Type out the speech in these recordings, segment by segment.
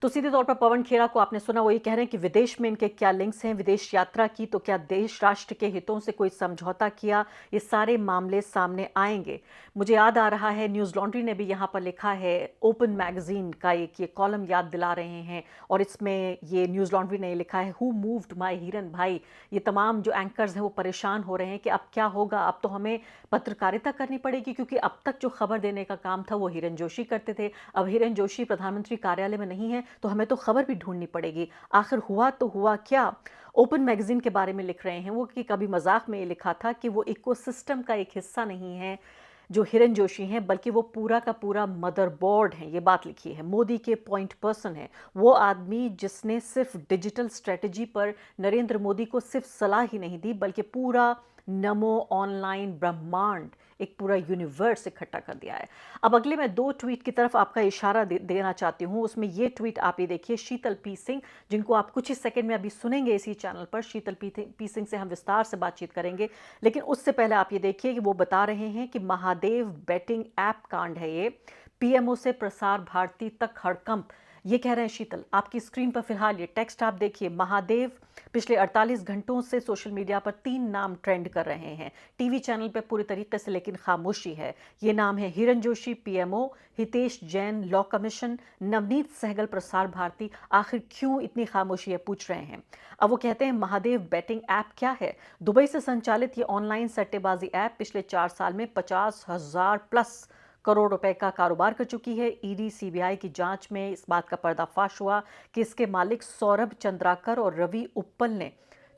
तो सीधे तौर पर पवन खेड़ा को आपने सुना, वो ये कह रहे हैं कि विदेश में इनके क्या लिंक्स हैं, विदेश यात्रा की तो क्या देश राष्ट्र के हितों से कोई समझौता किया, ये सारे मामले सामने आएंगे। मुझे याद आ रहा है, न्यूज़ लॉन्ड्री ने भी यहाँ पर लिखा है, ओपन मैगजीन का एक ये कॉलम याद दिला रहे हैं और इसमें ये न्यूज़ लॉन्ड्री ने लिखा है, हु मूव्ड माई हिरन भाई। ये तमाम जो एंकर्स हैं वो परेशान हो रहे हैं कि अब क्या होगा, अब तो हमें पत्रकारिता करनी पड़ेगी, क्योंकि अब तक जो खबर देने का काम था वो हिरन जोशी करते थे। अब हिरन जोशी प्रधानमंत्री कार्यालय में नहीं है तो हमें तो खबर भी ढूंढनी पड़ेगी। आखिर हुआ तो हुआ क्या। ओपन मैगजीन के बारे में लिख रहे हैं वो कि कभी मजाक में ये लिखा था कि वो इकोसिस्टम का एक हिस्सा नहीं है जो हिरन जोशी हैं, बल्कि वो पूरा का पूरा मदरबोर्ड है। ये बात लिखी है, मोदी के पॉइंट पर्सन है वो आदमी जिसने सिर्फ डिजिटल स्ट्रेटजी पर नरेंद्र मोदी को सिर्फ सलाह ही नहीं दी, बल्कि पूरा नमो ऑनलाइन ब्रह्मांड, एक पूरा यूनिवर्स इकट्ठा कर दिया है। अब अगले मैं दो ट्वीट की तरफ आपका इशारा देना चाहती हूँ। उसमें ये ट्वीट आप ये देखिए, शीतल पी सिंह, जिनको आप कुछ ही सेकंड में अभी सुनेंगे इसी चैनल पर। शीतल पी सिंह से हम विस्तार से बातचीत करेंगे, लेकिन उससे पहले आप ये देखिए कि वो बता रहे हैं कि महादेव बेटिंग ऐप कांड है ये, पीएमओ से प्रसार भारती तक हड़कंप। ये कह रहे हैं शीतल, आपकी स्क्रीन पर फिलहाल ये टेक्स्ट आप देखिए। महादेव, पिछले 48 घंटों से सोशल मीडिया पर 3 नाम ट्रेंड कर रहे हैं, टीवी चैनल पर पूरी तरीके से लेकिन खामोशी है। ये नाम है Hiren Joshi PMO, Hitesh Jain law commission, Navneet Sehgal Prasar Bharati. आखिर क्यों इतनी खामोशी है, पूछ रहे हैं। अब वो कहते हैं महादेव बेटिंग ऐप क्या है। दुबई से संचालित ये ऑनलाइन सट्टेबाजी ऐप पिछले 4 साल में 50,000 प्लस करोड़ रुपए का कारोबार कर चुकी है। ईडी सीबीआई की जांच में इस बात का पर्दाफाश हुआ कि इसके मालिक सौरभ चंद्राकर और रवि उप्पल ने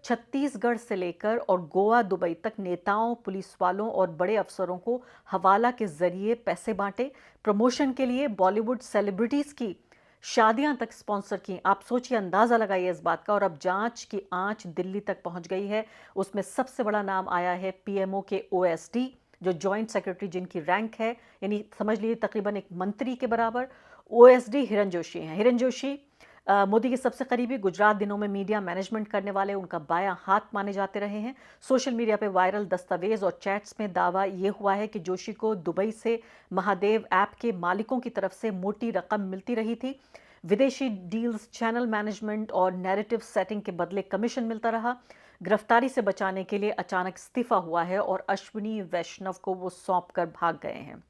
छत्तीसगढ़ से लेकर और गोवा दुबई तक नेताओं, पुलिस वालों और बड़े अफसरों को हवाला के जरिए पैसे बांटे। प्रमोशन के लिए बॉलीवुड सेलिब्रिटीज की शादियां तक स्पॉन्सर की। आप सोचिए, अंदाजा लगाइए इस बात का। और अब जांच की आंच दिल्ली तक पहुंच गई है। उसमें सबसे बड़ा नाम आया है पीएमओ के ओएसडी, जो जॉइंट सेक्रेटरी जिनकी रैंक है, यानी समझ लीजिए तकरीबन एक मंत्री के बराबर। ओएसडी हिरन जोशी हैं। हिरन जोशी मोदी के सबसे करीबी, गुजरात दिनों में मीडिया मैनेजमेंट करने वाले उनका बायां हाथ माने जाते रहे हैं। सोशल मीडिया पे वायरल दस्तावेज और चैट्स में दावा ये हुआ है कि जोशी को दुबई से महादेव ऐप के मालिकों की तरफ से मोटी रकम मिलती रही थी। विदेशी डील्स, चैनल मैनेजमेंट और नैरेटिव सेटिंग के बदले कमीशन मिलता रहा। गिरफ्तारी से बचाने के लिए अचानक इस्तीफा हुआ है और अश्विनी वैष्णव को वो सौंप कर भाग गए हैं।